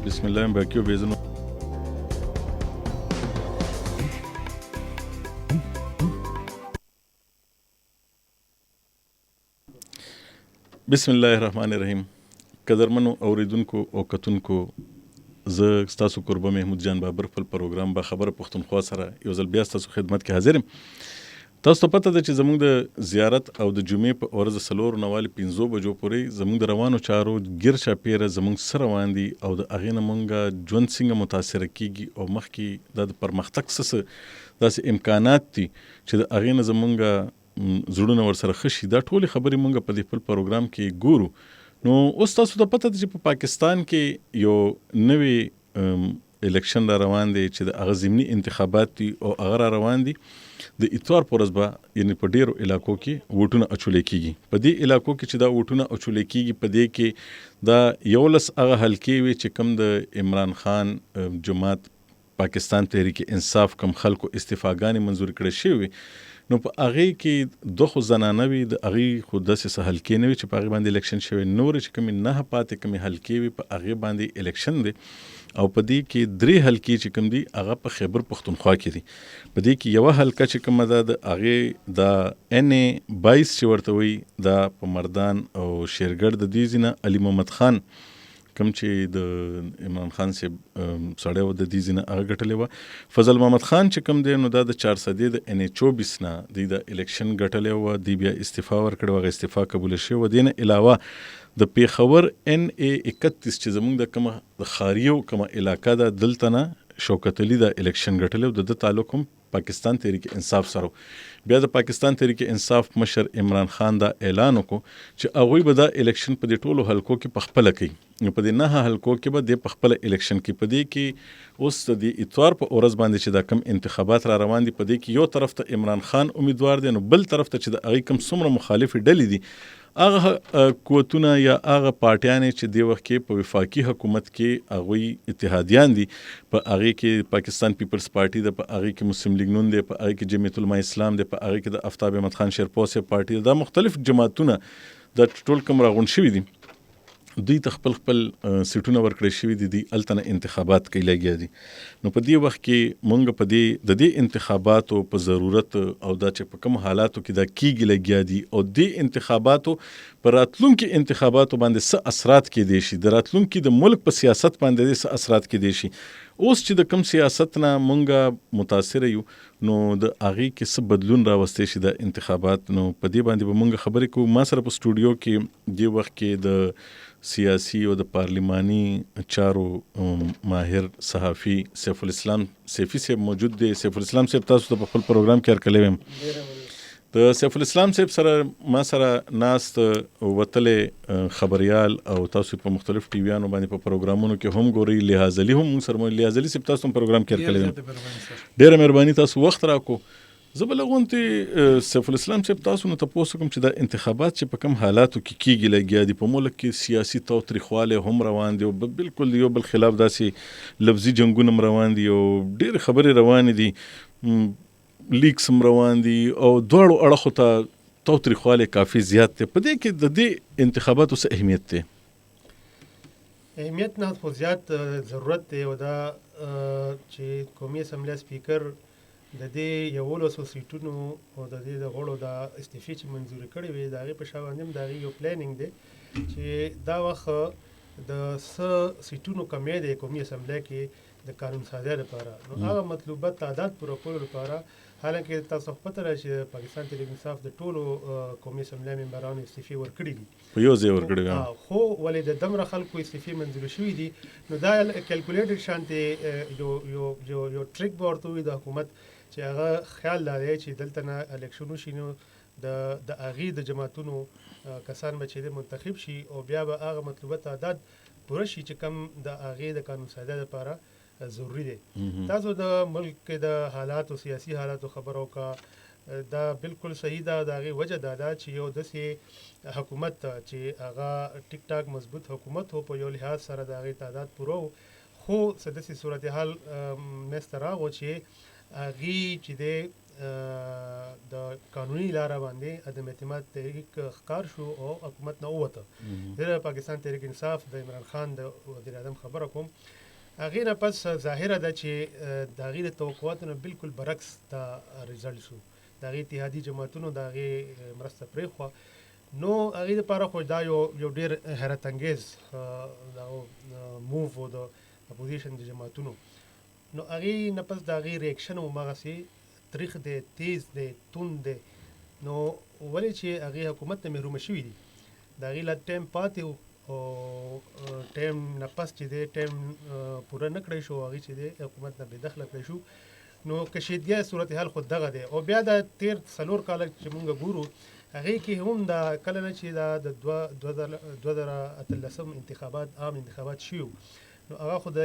بسم الله باقي وبإذن بسم الله الرحمن الرحیم. قدرمنو اوریدونکو او کتونکو، زه ستاسو قربه محمود جان بابر خپل پروګرام با خبره پښتونخوا سره یو ځل بیا ستاسو خدمت کې حاضر یم. تاسو ته پته ده چې زموږ د زیارت او د جمعې په ورځ 4:15 بجو پورې زموږ د روانو چارو ګیر چاپیره زموږ سره روان دي او د هغې نه مونږ ژوند څنګه متاثره کیږي او مخکې دا د پرمختګ څه داسې امکانات دي چې د هغې نه زموږ زړونه ورسره ښه شي. دا ټولې خبرې مونږ په دې خپل پروګرام کې ګورو. نو اوس تاسو ته پته ده چې په پاکستان کې یو نوی الیکشن را روان دی چې د هغه ضمني انتخابات دي او هغه را روان دي. د اتوار په ورځ به یعنې په ډېرو علاقو کې ووټونه اچولې کیږي. په دې علاقو کې چې دا ووټونه اچولې کیږي، په دې کې دا 11 هغه حلقې وي چې کوم د عمران خان جماعت پاکستان تحریک انصاف کم خلکو استعفاګانې منظور کړې شوي. نو په هغې کې دوه خو زنانه وي، د هغې خو داسې څه حلقې نه وي چې په هغې باندې الیکشن شوی. نورې چې کومې 9 پاتې کومې حلقې وي په هغې باندې الیکشن دی. او په دې کې 3 حلقې چې کوم دي هغه په خیبر پښتونخوا کې دي. په دې کې یوه حلقه چې کومه ده د هغې د NA-22 چې ورته وایي، دا په مردان او شیرګړ د دې ځینه علي محمد خان کوم چې د عمران خان صاحب سړی و د دې ځینه هغه ګټلې وه. فضل محمد خان چې کوم دی نو دا د 400 د NA-24 نه دی د الیکشن ګټلې وه. دی بیا استعفا ورکړې وه، هغه استعفا قبوله شوې وه. دې نه علاوه د پیښور NA-31 چې زموږ د کومه د خاریو کومه علاقه ده، دلته نه شوکت علي د الیکشن ګټلې و. د تعلق هم پاکستان تحریک انصاف سره. بیا د پاکستان تحریک انصاف مشر عمران خان دا اعلان وکړو چې هغوی به دا الیکشن په دې ټولو حلقو کې پخپله کوي. نو په دې 9 حلقو کې به د پخپله الیکشن کې په دې کې اوس د دې اتوار په ورځ باندې چې دا کم انتخابات را روان دي، په دې کې یو طرف ته عمران خان امیدوار دی، نو بل طرف ته چې د هغې کوم څومره مخالفې ډلې دي، هغه قوتونه یا هغه پارټیانې چې دې وخت کې په وفاقي حکومت کې هغوی اتحادیان دي، په هغې کې پاکستان پیپلز پارټي ده، په هغې کې مسلم لیگ نون دی، په هغې کې جمعیت علما اسلام دی، په هغې کې د آفتاب احمد خان شیرپو صاحب پارټي ده. دا مختلف جماعتونه دا ټول کوم راغونډ شوي دي. دوی ته خپل سیټونه ورکړی شوي دي، دوی هلته نه انتخابات کوي لګیا دي. نو په دې وخت کې مونږ په دې د دې انتخاباتو په ضرورت او دا چې په کوم حالاتو کې دا کیږي لګیا دي او دې انتخاباتو په راتلونکي انتخاباتو باندې څه اثرات کېدی شي، د راتلونکي د ملک په سیاست باندې څه اثرات کېدی شي. اوس چې د کوم سیاست نه مونږ متاثره یو، نو د هغې کې څه بدلون راوستی شي د انتخابات. نو په دې باندې به مونږ خبرې کوو. ما سره په سټوډیو کې دې وخت کې د سیاسي او د پارلیماني چارو ماهر صحافي سیف الاسلام سیفي صاحب موجود دی. سیف الاسلام صاحب تاسو ته په خپل پروګرام کې هرکلی ویم. د سیف الاسلام صاحب سره ما سره ناست وتلې خبریال او تاسو په مختلف ټیویانو باندې په پروګرامونو کې هم ګورئ. لیاز علي هم موږ سره لیاز علي صاحب تاسو په پروګرام کې هرکلی ویم. ډېره مهرباني، تاسو وخت راکړو. زه به لغونتې سیف الاسلام صاحب تاسو نه تپوس کوم چې دا انتخابات چې په کوم حالاتو کې کیږي لګیا دي، په ملک کې سیاسي تاوتریخوالی هم روان دي او بالکل یو بل خلاف داسې لفظي جنګونه هم روان دي او ډېرې خبرې روانې دي، لیکس هم روان دي او دواړو اړخو ته تاوتریخوالی کافي زیات دی. په دې کې د دې انتخاباتو څه اهمیت دی؟ اهمیت نه خو زیات ضرورت دی او دا چې قومي اسمبلی سپیکر د دې 11 سیټونو او د دې د غړو د استعفې چې منظورې کړې وې، د هغې په شا باندې هم د هغې یو پلانینګ دی چې دا وخت د څه سیټونو کمی دی قومي اسمبلی کې د قانون سازۍ لپاره. نو هغه مطلوبه تعداد پوره کولو لپاره، حالانکه تاسو پته راشي چې پاکستان تحریک انصاف د ټولو قومي اسمبلی ممبرانو استعفې ورکړي دي، په یو ځای ورکړي دي، خو ولې د دومره خلکو استعفې منظورې شوي دي. نو دا کیلکولیټډ شانتې یو ټریک به ورته وي د حکومت چې هغه خیال لري چې دلته نه الیکشن وشي، نو د هغې د جماعتونو کسان به چې منتخب شي او بیا به هغه مطلوبه تعداد پوره شي چې کم د هغې د قانون سازۍ لپاره ضروری دی. تاسو د ملک د حالاتو سیاسي حالاتو خبرو کا دا بالکل صحیح ده. د هغې وجه دا ده چې یو داسې حکومت چې هغه ټیک ټاک مضبوط حکومت و، په یو لحاظ سره د هغې تعداد پوره و، خو څه داسې صورتحال منځته راغو چې هغې چې دی د قانوني لاره باندې عدم اعتماد تحریک ښکار شو او حکومت نه ووته. د پاکستان تحریک انصاف د عمران خان د وزیر اعظم خبره کوم، هغې نه پس ظاهره ده چې د هغې د توقعاتو نه بالکل برعکس دا ریزلټ شو. د هغې اتحادي جماعتونو د هغې مرسته پرېښوه. نو هغې دپاره خو دا یو ډېر حیرت انګیز موو و د اپوزیشن د جماعتونو. نو هغې نه پس د هغې ریاکشن هماغسې تریخ دی، تیز دی، توند دی. نو ولې چې هغې حکومت نه محرومه شوي دي، د هغې لا ټایم پاتې و او ټایم نه پس چې دی ټایم پوره نه کړی شو، هغې چې دی حکومت نه بېدخله کړی شو. نو کشیدګۍ صورتحال خو دغه دی. او بیا د تېر 4 کاله چې مونږ ګورو، هغې کې هم دا کله نه چې دا د 2018 انتخابات عام انتخابات شي، نو هغه خو د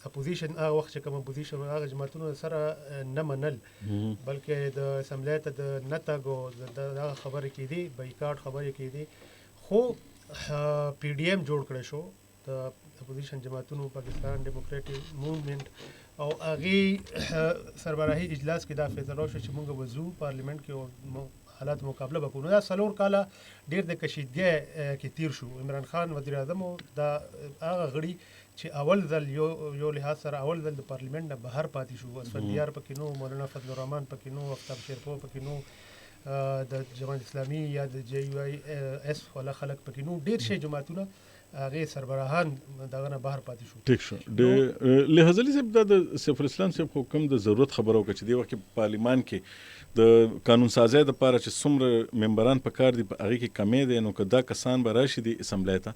اپوزیشن هغه وخت چې کوم اپوزیشن هغه جماعتونو سره نه منل، بلکې د اسمبلی ته د نه تګ او دغه خبرې کېدې، بایکاټ خبرې کېدې. خو پی ډي ایم جوړ کړی شو د اپوزیشن جماعتونو، پاکستان ډیموکریټک موومنټ، او هغې سربراهي اجلاس کې دا فیصله وشوه چې موږ به ځو پارلیمنټ کې او حالات مقابله به کوو. نو دا 4 کاله ډېر د کشیدګۍ کې تیر شو. عمران خان وزیر اعظم دا هغه غړي چې اول ځل یو لحاظ سره اول ځل د پارلیمنټ نه بهر پاتې شو. اسفندیار پکې نو، مولانا فضل الرحمن پکې نو، افتاب شیرپور پکې نو، د جماعت اسلامي یا د جی یو آی ایس والا خلک پکې نو، ډېر شي جماعتونه هغې سربراهان دغه نه بهر پاتې شو. ټیک شو. لحاظ علي صاحب، دا د سیف الاسلام صاحب خو کوم د ضرورت خبره وکړه چې دې وخت کې پارلیمان کې د قانون سازۍ دپاره چې څومره ممبران په کار دي، په هغې کې کمی دی. نو که دا کسان به راشي دې اسمبلی ته،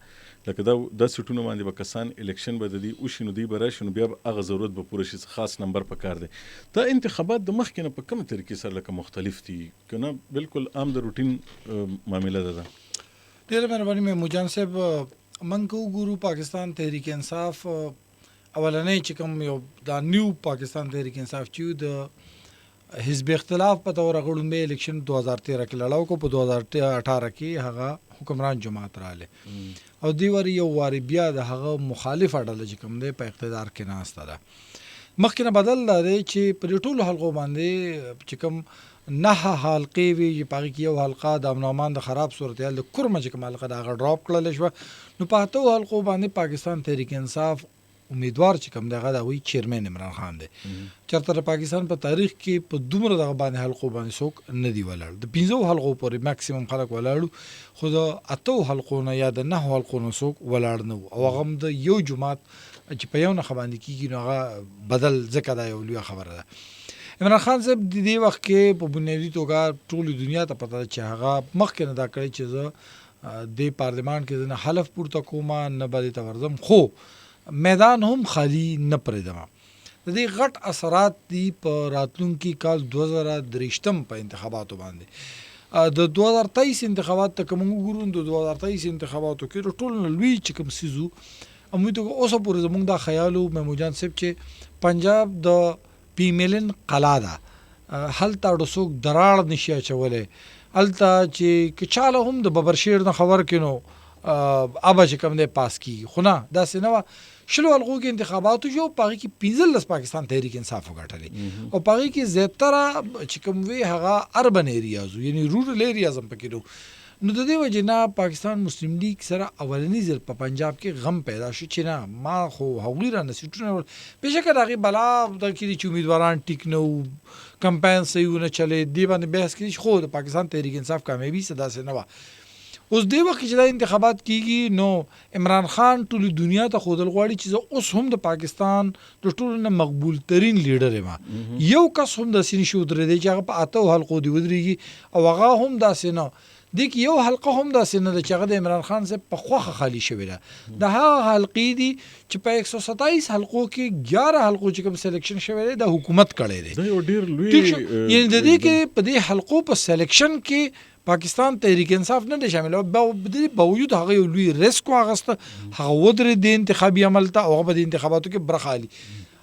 لکه دا سیټونو باندې به کسان الیکشن به د دې وشي، نو دوی به راشي، نو بیا به هغه ضرورت به پوره شي، خاص نمبر په کار دی. دا انتخابات د مخکې نه په کومه طریقې سره لکه مختلف دي که نه بالکل عام د روټین معامله ده؟ ډېره مهرباني محمود جان صاحب. موږ که وګورو پاکستان تحریک انصاف اولنی چې کوم یو دا نیو پاکستان تحریک انصاف چې د حزب اختلاف په طور غړومبی الیکشن 2013 کې لړاو کو، په 2018 کې هغه حکمران جماعت راغله او دی وری یو واری بیا د هغه مخالف ډله چې کوم دی په اقتدار کې ناسته ده. مخکې نه بدل دی چې په ټولو حلقو باندې چې کوم 9 حلقې وي، چې په هغې کې یو حلقه د امن امان د خراب صورتحال د کورمه چې کوم حلقه د هغه ډراپ کړلی شوه. نو په 8 حلقو باندې پاکستان تحریک انصاف امیدوار چې کوم دی هغه د هغوی چیرمین عمران خان دی. چېرته د پاکستان په تاریخ کې په دومره دغه باندې حلقو باندې څوک نه دی ولاړ. د 15 حلقو پورې میکسیمم خلک ولاړو، خو د 8 حلقو نه یا د 9 حلقو نه څوک ولاړ نه و. او هغه هم د یو جماعت چې په یو نښه باندې کېږي، نو هغه بدل ځکه دا یو لویه خبره ده. عمران خان صاحب د دې وخت کې په بنیادي توګه ټولې دنیا ته پته ده چې هغه مخکې نه دا کړی چې زه د پارلمان کې زه نه حلف پورته کوم نه به دې ته ورځم، خو میدان هم خالی نه پرېږدم. د دې غټ اثرات دي په راتلونکي کال 2023 په انتخاباتو باندې. د 2023 انتخابات ته که موږ وګورو، د 2023 انتخاباتو کې ټول نه لوی چې کوم څیز و، امید اوسه پورې زموږ دا خیال و محمود جان صاحب چې پنجاب د پیملن قلا ده، هلته اړو څوک دراړ نشي اچولی، هلته چې که چاله هم د ببرشیر نه خبر کړي نو ابه چې کوم دی پاس کېږي. خو نه، داسې نه وه. 20 حلقو کې انتخاباتو شو، په هغې کې 15 پاکستان تحریک انصاف وګټلې، او په هغې کې زیاتره چې کوم وی هغه اربن ایریاز و، یعنی رورل ایریاز هم پکې نو. نو د دې وجې نه پاکستان مسلم لیگ سره اولنی ځل په پنجاب کې غم پیدا شو چې نه ما خو هغوی رانه سیټونه بېشکه د هغې بلا دغه کې دي چې امیدواران ټیک نه وو، کمپاین صحیح ونه چلې، دې باندې بحث کېدي چې خو د پاکستان تحریک انصاف کامیابي څه داسې نه وه. اوس دې وخت چې دا انتخابات کېږي، نو عمران خان ټولې دنیا ته ښودل غواړي چې زه اوس هم د پاکستان د ټولو نه مقبول ترین لیډر یم. یو کس هم داسې نشي ودرېدی چې هغه په 8 حلقو دې ودرېږي، او هغه هم داسې نه دې کې یو حلقه هم داسې نه ده چې هغه د عمران خان صاحب په خوښه خالي شوې ده. د هغه حلقې دي چې په 127 حلقو کې 11 حلقو چې کوم سلیکشن شوی دی د حکومت کړی دی. دا یو ډېر لوی یعنی د دې کې په دې حلقو په سلیکشن کې پاکستان تحریک انصاف نه دی شامل، او د دې باوجود هغه یو لوی ریسک واخیسته، هغه ودرېد د انتخابي عمل ته، او هغه په دې انتخاباتو کې برخه اخلي.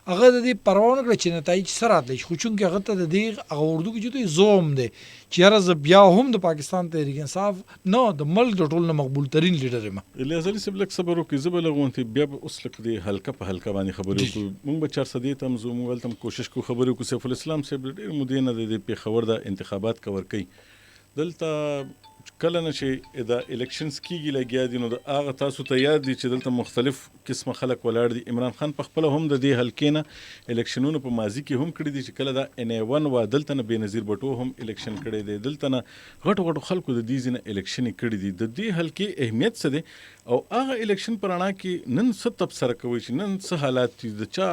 هغه د دې پروا نه کړه چې نتایج څه راتلی خو چونکې هغه ته د دې هغه اردو کې چې زوم دی چې یاره زه بیا هم د پاکستان تحریک انصاف نه د ملک د ټول نه مقبول ترین لیډر یم. الیاس علي صاحب لږ صبر وکړئ، زه به لږ غونتې بیا به اوس لږ د حلقه په حلقه باندې خبرې وکړو. موږ به 400 ته هم ځو، موږ هلته هم کوشش کوو خبرې وکړو. سیف الاسلام صاحب ډېر مودې نه د پېښور د انتخابات کور کوي. دلته کله نه چې دا الیکشنز کېږي لګیا دي، نو د هغه تاسو ته یاد دي چې دلته مختلف قسمه خلک ولاړ دي. عمران خان په خپله هم د دې حلقې نه الیکشنونه په ماضي کې هم کړي دي چې کله دا NA1 وه دلته نه بېنظیر بټو هم الیکشن کړی دی، دلته نه غټو خلکو د دې ځینې الیکشن کړي دي. د دې حلقې اهمیت څه دی او هغه الیکشن په رڼا کې نن څه تبصره کوئ چې نن څه حالات دي، د چا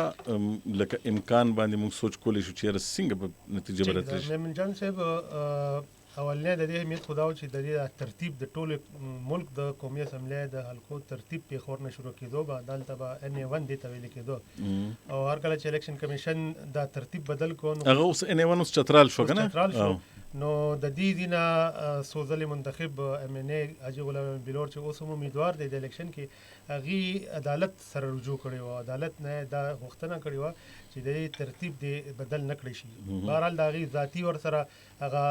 لکه امکان باندې موږ سوچ کولی شو چې یاره څنګه به نتیجه به راتلی شي؟ میمن جان صاحب اولنی د دې اهمیت خو دا و چې د دې ترتیب د ټول ملک د قومي اسمبلی د حلقو ترتیب پېښور نه شروع کېدو به دلته به NA1 دې ته ویل کېدو او هر کله چې الیکشن کمیشن دا ترتیب بدل کړو نو هغه اوس NA1 اوس چترال شو که نه؟ نو د دې دینه سوزل منتخب MNA حاجي غلام بلور چې اوس هم امیدوار دی د الیکشن کې هغې عدالت سره رجوع کړی و، عدالت نه دا غوښتنه کړې وه چې د دې ترتیب دې بدل نه کړی شي. بهرحال د هغې ذاتي ورسره هغه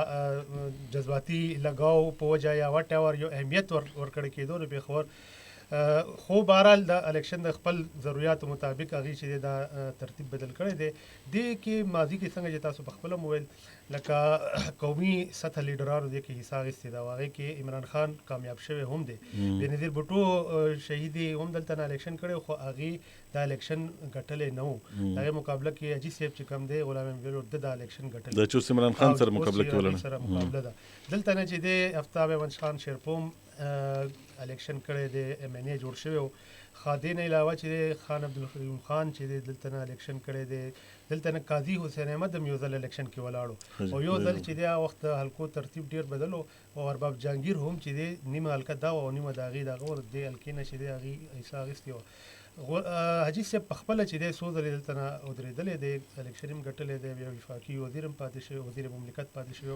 جذباتي لګاو په وجه یا وټ ایور یو اهمیت ورکړی کېدو نو پېښور خو بهرحال د الیکشن د خپل ضرورتو مطابق هغې چې دا ترتیب بدل کړی دی. دې کې ماضي کې څنګه چې تاسو پخپله مو ویل لکه قومي سطح لیډرانو دې کې حصه اخیستې ده او هغې کې عمران خان کامیاب شوی هم دی، بېنظیر بټو شهیدي هم دلته نه الیکشن کړی خو هغې دا الیکشن ګټلی نه و. د هغې مقابله کې حاجي صاحب چې کوم دی غلام بلور د دا الیکشن ګټلی دا چې اوس عمران خان سره مقابله کې ولاړه سره مقابله ده. دلته نه چې دی افتاب احمد خان شیرپوم الیکشن کړی دی MNA جوړ شوی و. خادې نه علاوه چې خان عبدالکریم خان چې دی دلته نه الیکشن کړی دی، دلته نه قاضي حسین احمد هم یو ځل الیکشن کې ولاړو او یو ځل چې دی هغه وخت حلقو ترتیب ډېر بدل او ارباب جهانګیر هم چې دی نیمه حلقه دا وه او نیمه د هغې د هغه دې حلقې نه چې دی هغې حصه اخیستې وه. حاجي صاحب په خپله چې دی څو ځلې دلته نه ودرېدلی دی، الیکشن هم ګټلی دی، یو وفاقي وزیر هم پاتې شوی، وزیر مملکت پاتې شوی.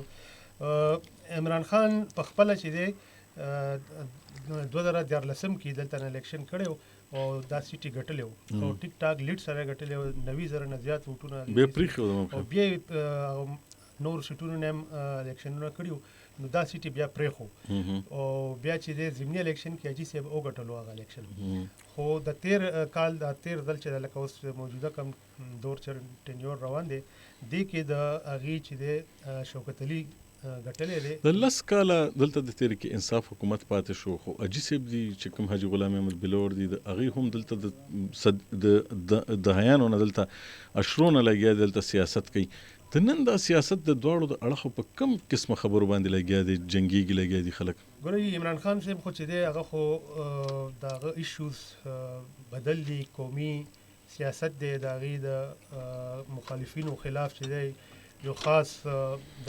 عمران خان په خپله چې دی 2014 کې دلته نه الیکشن کړی او دا سیټي ګټلی و او ټیک ټاک لیډ سره ګټلی و، 90,000 نه زیات ووټونه بیا پرېښود او بیا نور سیټونو نه هم الیکشنونه کړي وو نو دا سیټي بیا پرېښو او بیا چې دی ضمني الیکشن کې حاجي صاحب وګټلو هغه الیکشن. خو د تیر کال د تیر ځل چې لکه اوس موجوده کم دور ټینیور روان دی دې کې د هغې چې دی شوکت علي ګټلی دی. د 10 کاله دلته د تحریک انصاف حکومت پاتې شو خو حاجي صاحب دي چې کوم حاجي غلام احمد بلور دي د هغې هم دلته د دهیانو نه دلته اشرونه لګیا دي، دلته سیاست کوي. د نن دا سیاست د دواړو د اړخو په کم قسمه خبرو باندې لګیا دي، جنګیږي لګیا دي خلک؟ ګورئ عمران خان صاحب خو چې دی هغه خو د هغه ایشوز بدل دي، قومي سیاست دی د هغې د مخالفینو خلاف چې دی یو خاص د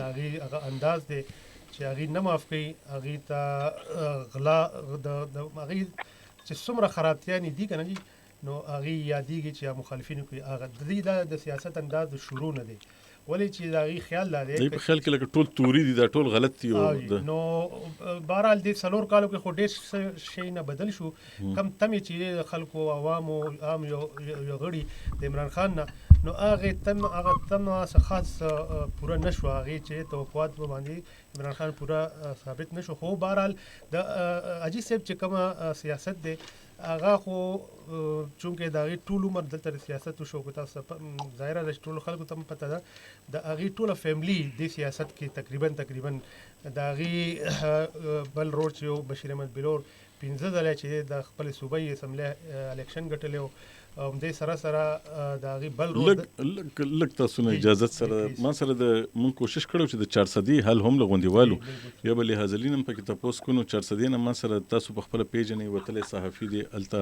هغې هغه انداز دی چې هغې نه معاف کوي، هغې ته غلا د هغې چې څومره خرابتیانې دي که نه دي نو هغې یادېږي چې مخالفینو کوي. هغه د دې دا د سیاست انداز د شروع نه دی، ولې چې د هغې خیال دا دی په خیال کې لکه ټول توري دي، دا ټول غلط دي. نو بهرحال دې 4 کالو کې خو ډېر شی نه بدل شو. کم تمې چې د خلکو عوامو عام یو غړي د عمران خان نه نو هغه تم څه خاص پوره نه شو، هغې چې توقعات باندې عمران خان پوره ثابت نه شو. خو بهرحال د حاجي صاحب چې کومه سیاست دی هغه خو چونکې د هغې ټول عمر دلته د سیاست وشو که تاسو ظاهره ده چې ټولو خلکو ته هم پته ده د هغې ټوله فیملي دې سیاست کې تقریبا د هغې بل رور چې یو بشیر احمد بلور 15 ځله چې د خپل صوبایي اسمبلی الیکشن ګټلی و همدې سره سره د هغې بل رول لږ تاسو نه اجازت سره ما سره د مونږ کوشش کړو چې د 400 حل هم لغوندیوالو یا به لحاظلین هم پکې تاسو کو نو 400 نه ما سره تاسو په خپل پیج نه وتلې صحافي دی الته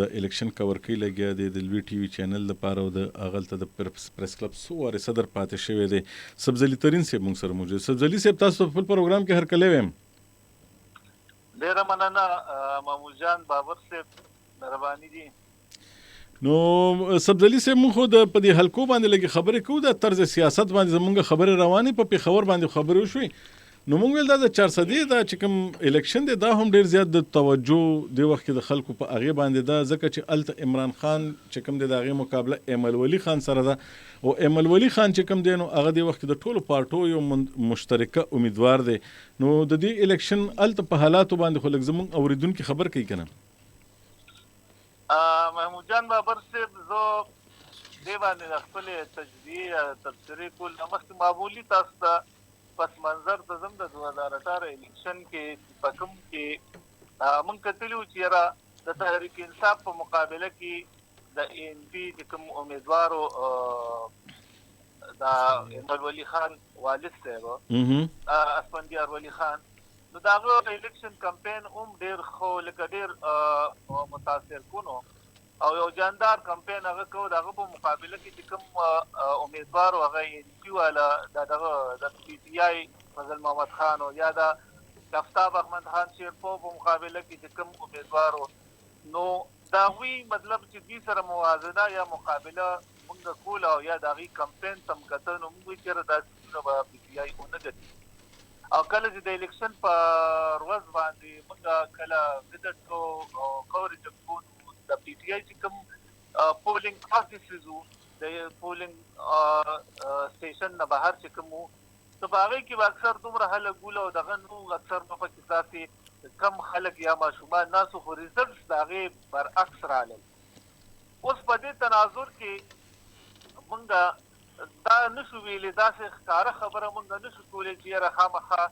د الیکشن کور کوي لګیا دی د لوی ټي وي چینل لپاره او د اغلته د پریس کلب سواره صدر پاتې شوی دی. سبزلی ترين صاحب مونږ سره موجود. سبزلی صاحب تاسو په پروګرام کې هر کله ویم ډیره مننه مامور جان بابر صاحب مهرباني دي. نو سبزلی صاحب مونږ خو د په دې حلقو باندې لګي خبرې کوو د طرز سیاست باندې زمونږ خبرې روانې په پیښور باندې خبرې وشوي نو موږ ویل دا د 400 دا چې کوم الیکشن دی دا هم ډیر زیات د توجه د وخت کې د خلکو په هغه باندې دا ځکه چې الته عمران خان چې کوم دی د هغه مقابله ایمل ولی خان سره ده او ایمل ولی خان چې کوم دی نو هغه د وخت کې د ټولو پارټو یو مشترکه امیدوار دی نو د دې الیکشن الته په حالاتو باندې خو لږ زموږ اوریدونکو خبر کوي کنه محمود جان بابر صاحب زه دې باندې خپل تجزیه تفسیری کول مخکې معمولی تاسو ته پس منظر د زم د 2018 الیکشن کې پکم کې مونږ کتلو چې را د تحریک انصاف په مقابله کې د ان پی د کوم امیدوارو دا ایمل ولی خان والد صاحب اسفندیار ولی خان نو داغه الیکشن کمپین ډیر خو لکه ډیر متاثر کونو او یو جاندار کمپین هغه کو دغه په مقابله کې چې کوم امیدوار هغه یې والا دغه د پی ټی آی فضل محمد خان او یا د آفتاب احمد خان شیرپو په مقابله کې چې کوم امیدوار نو دا وی مطلب چې دې سره موازنه یا مقابله موږ کول او یا دغه کمپین تم کته نو موږ چیرې د پی ټی آی اونګه او کله چې د الیکشن په ورځ باندې موږ کله وزټ کو کورج کو د پی ټی آی چې کوم پولینګ افیسز د پولینګ سټیشن نه بهر چې کوم ته باغې کې اکثر دومره هله ګوله او دغه نو اکثر په پاکستان کم خلک یا ماشومان ناسو خو ریزلټس داغه برعکس رااله اوس په دې تناظر کې مونږ دا نشو ویلې دا ښکاره خبره مونږ نشو کولای چې راخامخه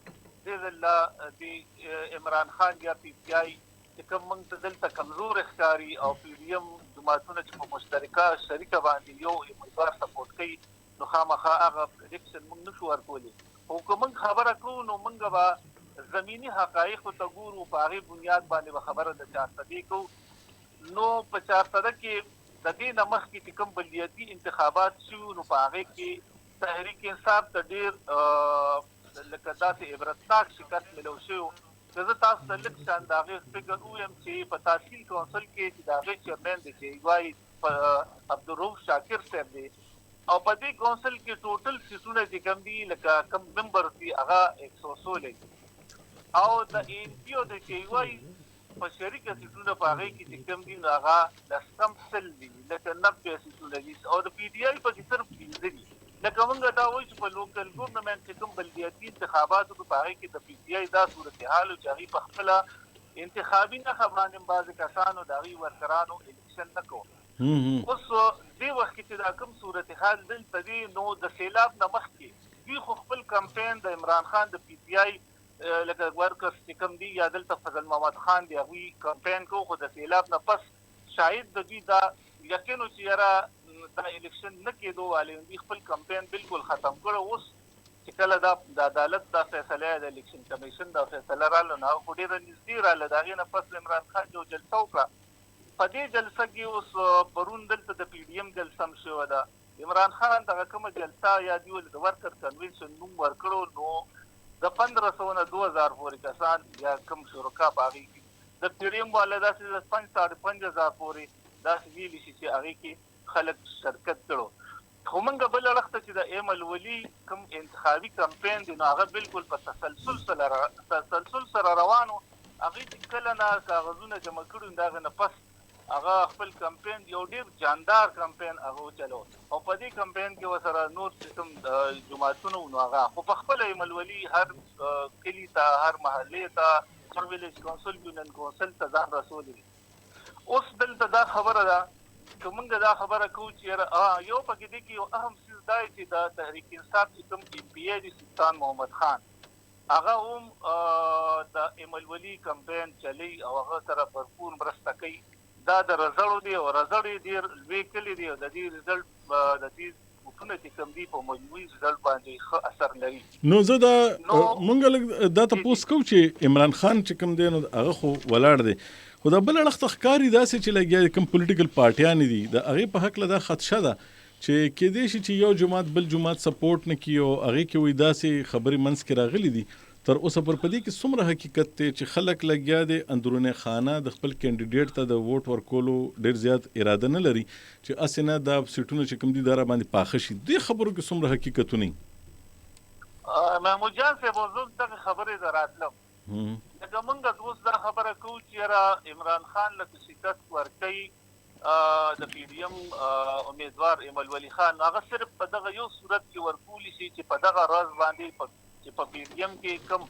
دې الله دی عمران خان یا پی ټی آی چې کوم مونږ ته دلته کمزور ښکاری او پی ډی ایم جماعتونه چې په مشترکه شریکه باندې یو امیدوار سپورټ کوي نو خامخا هغه پریډکشن مونږ نشو ورکولی او کوم خبره کوو نو مونږ به زمینی حقایق ته ګورو په هغه بنیاد باندې خبره د 400 کو نو په 400 کې د دې نمخ کې کوم بلدیاتي انتخابات شو نو په هغه کې تحریک انصاف ته ډیر لکه داسې عبرتناک شکست ملو شو زه تاسو ته لږ شانداغه فکر وایم چې په تحصیل کونسل کې چې داغه چیرمن دي چې وايي عبدالروف شاکر صاحب دی او په دې کونسل کې ټوټل سیټونه چې کم دي لکه کم ممبر دي هغه 116 او د ان پی او د چې وايي په شریکه سیټونه په هغه کې چې کم دي هغه د سمسل دي لکه 90 سیټونه دي او د پی ډی آی په صرف 15 دي لکه موږ دا وایو چې په لوکل ګورنمنت کې کوم بلدیاتي انتخاباتو په هغه کې د پی ټی آی دا صورتحال او جاري په خپل انتخابي نه خبرانه بعض کسانو دغه ورکرانو الیکشن نکو اوس دې وخت کې دا کوم صورتحال دلته دی نو د سیلاب نه مخکې دوی خو خپل کمپاین د عمران خان د پی ټی آی لکه ورکرز چې کوم دی یا دلته فضل محمد خان دی هغه کمپاین کو خو د سیلاب نه پس شاید د دې دا یقینو چې یاره دا الیکشن نه کېدو والي خپل کمپاین بالکل ختم کړو اوس چې کله دا د عدالت دا فیصله د الیکشن کمیشن دا فیصله رااله نو خو ډېر نږدې رااله دا غي نه پس عمران خان جو جلسه وکړه په دې جلسه کې اوس پرون دلته د پی ډی ایم جلسه هم شو دا عمران خان دغه کومه جلسه یا دیول د ورکر کنونشن نوم ورکړو نو د 1500 نه 2000 پورې کسان یا کم شرکا باغی د پی ډی ایم والدا چې 5.5000 پورې دا ویلي شي چې هغه کې خلک شرکت کړو خو موږ بل وخت چې د ایمل ولی کوم انتخابي کمپاین دی نو هغه بالکل په تسلسل سره روانو هغه کله نه کاغذونه جمع کړو داغه نه پس هغه خپل کمپاین یو ډیر جاندار کمپاین هغه چلو او په دې کمپاین کې وسره نور سیستم جماعتونو نو هغه خو په خپل ایمل ولی هر کلی ته هر محله ته هر ویلیج کونسل یونین کونسل ته ځان رسولي اوس دلته دا خبره ده کومنګ دا خبره کو چې یو پکې دی کې یو اهم څه دی چې د تحریک انصاف کوم ای پی ای دی سلطان محمد خان هغه هم د ایمل ولی کمپاین چلی او هغه سره بھرپور مرسته کوي دا د رزلټ دی او رزلټ ډیر لوی کلی دی د دې رزلټ د دې حکومت چې کوم دی په مجموعي رزلټ باندې ښه اثر لري نو زه دا مونږ دا تاسو کو چې عمران خان چې کوم دی نو هغه خو ولاړ دی خو دا بل اړخ ښکاری داسې چې لګیا کوم پولیټیکل پارټیان دي د هغه په حق له دا خدشه ده چې کېدې شي چې یو جماعت بل جماعت سپورټ نه کیو هغه کې وې داسې خبرې منځ کې راغلي دي تر اوسه پر پدې کې څومره حقیقت ته چې خلک لګیا دي اندرونه خانه د خپل کینډیډیټ ته د ووټ ورکولو ډیر زیات اراده نه لري چې اسنه دا سیټونه چې کوم دي دره باندې پاخه شي دې خبرو کې څومره حقیقت نه محمود جان صاحب زه دغه خبرې دراتلم لکه موږ اوس دا خبره کوو چې را عمران خان له شکست ورکوي د پی ډي ایم امیدوار ایمل ولی خان هغه صرف په دغه یو صورت کې ورکولی شي چې په دغه راز باندې چې په پی ډي ایم کې کوم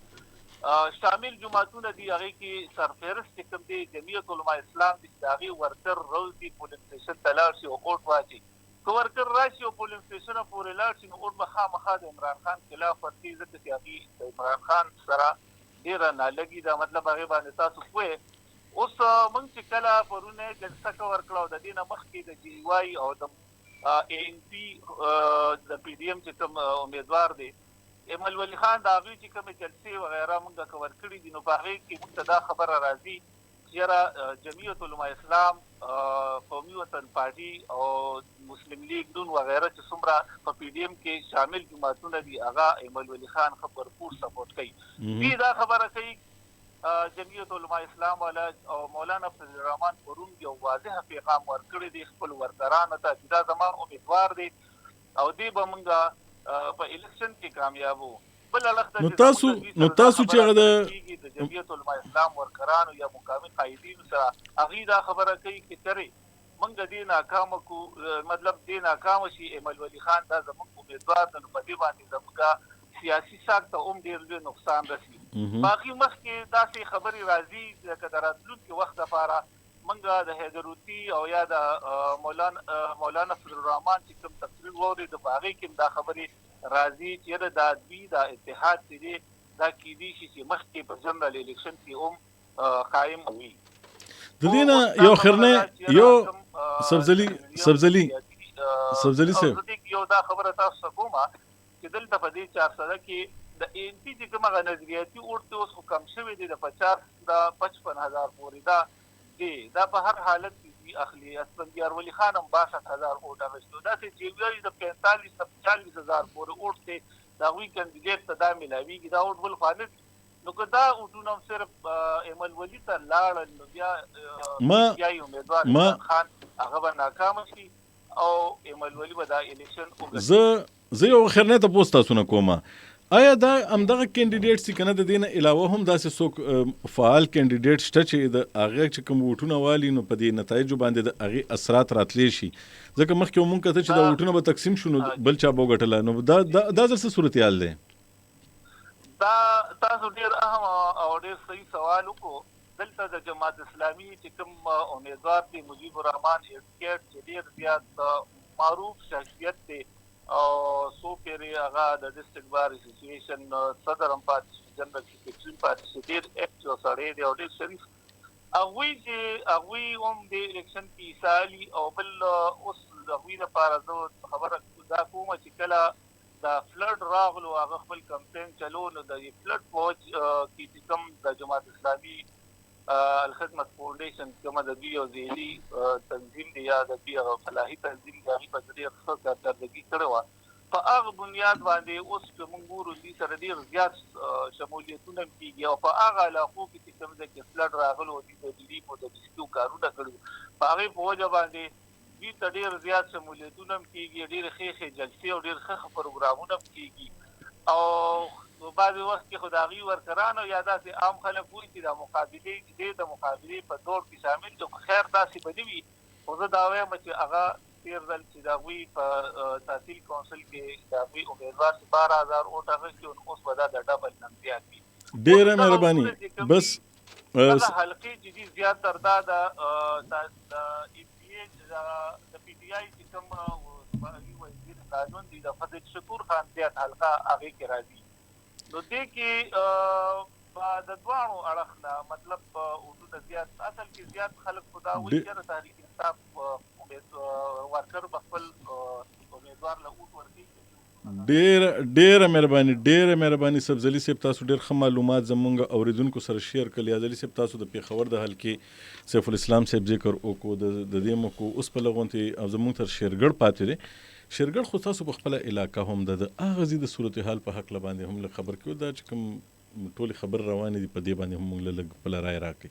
شامل جماعتونه دي هغې کې سرفهرست چې کوم دی جمعیت علما اسلام دي چې د هغې ورکر روزي پولینګ سټیشن ته لاړ شي او اوټ واچي که ورکر راشي او پولینګ سټیشنه پورې لاړ شي نو اوټ به خامخا د عمران خان خلاف ورکوي ځکه چې هغې د عمران خان سره ډېره نالګي ده مطلب هغې باندې تاسو پوهې اوس موږ چې کله پرونه جلسه کور کړه او د دې نه مخکې د جی واي او د اے ان پي د پی ډي ایم چې کوم امیدوار دی ایمل ولی خان د هغوی چې کومې جلسې وغیره موږ کور کړي دي نو په هغې کې موږ ته دا خبره راځي چې یاره جمعیت علما اسلام قومي وطن پارټي او مسلم لیگ نون وغیره چې څومره په پی ډي ایم کې شامل جماعتونه دي هغه ایمل ولی خان خبرپور سپورټ کوي دوی دا خبره کوي جمعیت علما اسلام والا او مولانا فضل الرحمن پرون یو واضح پیغام ورکړی دی خپل ورکرانو ته چې دا زما امیدوار دی او دی به موږ په الیکشن کې کامیابو نو تاسو چې هغه د جمعیت علما اسلام ورکرانو یا مقامي قائدینو سره هغوی دا خبره کوي چې ترې موږ دې ناکامه کو مطلب دې ناکامه شي ایمل ولی خان دا زموږ امیدوار دی نو په دې باندې زموږ سیاسي ساک ته هم ډېر لوی نقصان رسي باقي مخکې داسې خبرې راځي لکه د راتلونکي وخت لپاره موږ د حیدرودي او یا د مولانا فضل الرحمن چې کوم تقریر واورېد په هغې کې دا خبرې راځي چې دا دوی دا اتحاد چې دی دا کیدی شي چې مخکې په جنرال الیکشن کې هم قایم وي د دې نه یو خرنه یو سبزلي صاحب یو دا خبره تاسو کومه چې دلته په دې 400 کې د ان پی چې کومه نظریاتي اوټ اوس کم شوی دی د 55,000 پورې دا په هر حالت کې اخلي اسفندیار ولی خان هم 62,000 اوټ اخیستو داسې چې وایي د 45,000 پورې اوټ دی د هغوی کاندیډیټ ته دا میلاویږي دا اوټ بل خالص نو که دا اوټونه هم صرف ایمل ولی ته لاړل نو بیا امیدوار عمران خان هغه به ناکامه شي او ایمل ولی به دا الیکشن وګټي زه یو خرنه تپوس تاسو نه کومه آیا دا همدغه کینډیډیټ چې کنه د دې نه علاوه هم داسې څوک فعال کینډیډیټ شته چې د هغه چې کوم ووټونه والي نو په دې نتایجو باندې د هغې اثرات راتلی شي ځکه مخکې مونږ کته چې دا ووټونه به تقسیم شو نو بل چا به وګټله نو دا ځل څه صورتحال دی دا تاسو ډېر اهم او ډېر صحیح سوال وکړو دلته د جماعت اسلامي چې کوم امیدوار دی مجیب الرحمان ایسکیټ چې ډېر زیات معروف شخصیت دی او سو پیرې هغه د ډسټرکټ بار اسوسییشن صدر هم پاتې جنرال سیکرټري پاتې شي ډېر اکټیو سړی دی او ډېر شریف هغوی هم د الیکشن کې ایسالي او بل اوس د هغوی لپاره زه خبره دا کومه چې کله د فلډ راغلو هغه خپل کمپین چلو نو د فلډ په وجه کې چې کوم د جماعت اسلامي الخدمت فاونډیشن کومه د دوی یو ذیلي تنظیم دی یا د دوی هغه فلاحي تنظیم دی هغې په ډېر ښه کارکردګي کړې وه په هغه بنیاد باندې اوس که موږ ګورو دوی سره ډېر زیات شمولیتونه هم کېږي او په هغه علاقو کې چې کوم ځای کې فلډ راغلو دوی د ریلیف او د ریسکیو کارونه کړي په هغې په وجه باندې دوی ته ډېر زیات شمولیتونه هم کېږي ډېرې ښې جلسې او ډېر ښه پروګرامونه هم کېږي او په بعضې وخت کې خو د هغوی ورکرانو یا داسې عام خلک وایي چې د مقابلې په دور کې شامل دي خو خیر داسې به نه وي خو زه دا وایم چې هغه تېر ځل چې د هغوی په تحصیل کونسل کې د هغوی امیدوار چې 12,000 اوټ اخیستي او اوس به دا د ډبل نه زیات وي ډېره مهرباني بس دغه حلقې چې دي زیاتر دا د ای پي ایچ د پی ټي آی چې کوم وزیر قانون دي د فضل شکور خان زیات حلقه هغې کې راځي نو دې کې د دواړو اړخ نه مطلب اردو زیات اصل کې زیات خلک خدا وایي چې د تحریک انصاف ورکر به خپل امیدوار له اوټ ورکوي ډېره مهرباني سبزلي صاحب تاسو ډېر ښه معلومات زمونږ اوریدونکو سره شیر کړل یادلي صاحب تاسو د پېښور د حلقې سیف الاسلام صاحب ذکر وکړو د دې موکو اوس په لغونتې او زمونږ تر شیرګړ پاتې دی شیرګړ خو تاسو په خپله علاقه هم د هغه ځای د صورتحال په هکله باندې هم لږ خبر کړو دا چې کوم ټولې خبر روانې دي په دې باندې هم موږ له لږ خپله رایه راکړئ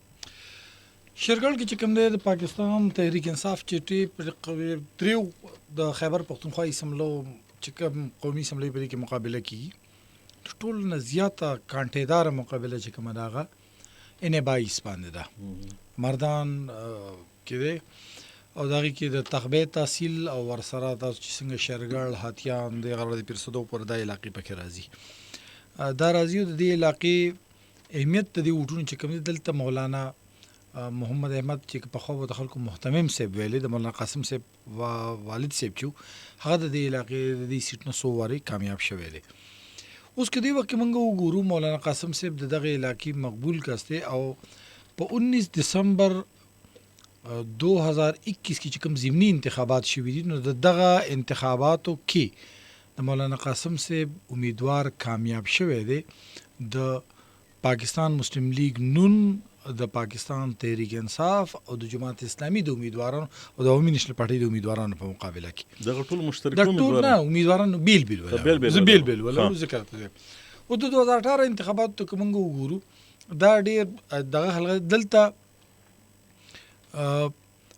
شیرګړ کې چې کوم دی د پاکستان تحریک انصاف چې دریو د خیبر پختونخوا اسمبلو چې کوم قومي اسمبلی په دې کې مقابله کیږي ټول نه زیاته کانټېدار مقابله چې کومه ده هغه ان 22 باندې ده مردان کې دی او دغه کې د تخبې تحصیل او ورسره تاسو چې څنګه شرګړ هاتیان د غره د پیرسدو پر د علاقې پکې راځي دا راځي د دې علاقې اهمیت د دې وټونو چې کوم دلته مولانا محمد احمد چې په خو د خلکو محتمم سیب ویلې د مولانا قاسم سیب والد سیب چې هغه د دې علاقې د دې سیټ نه سو واري کامیاب شوی دی اوس کې دی وخت موږ وګورو مولانا قاسم سیب د دغه علاقې مقبول کسته او په 19 دسمبر 2021 کې چې کوم ضمني انتخابات شوي دي نو دغه انتخاباتو کې د مولانا قاسم سیب امیدوار کامیاب شوی دی د پاکستان مسلم لیگ نون د پاکستان تحریک انصاف او د جماعت اسلامي د امیدوارانو او د عوامي نشل پارټي د امیدوارانو په مقابله کې دغه ټول مشترک امیدوارانو بیل ولا ذکر ته او د 2018 انتخاباتو کې موږ وګورو دا ډیر دغه حلقه دلته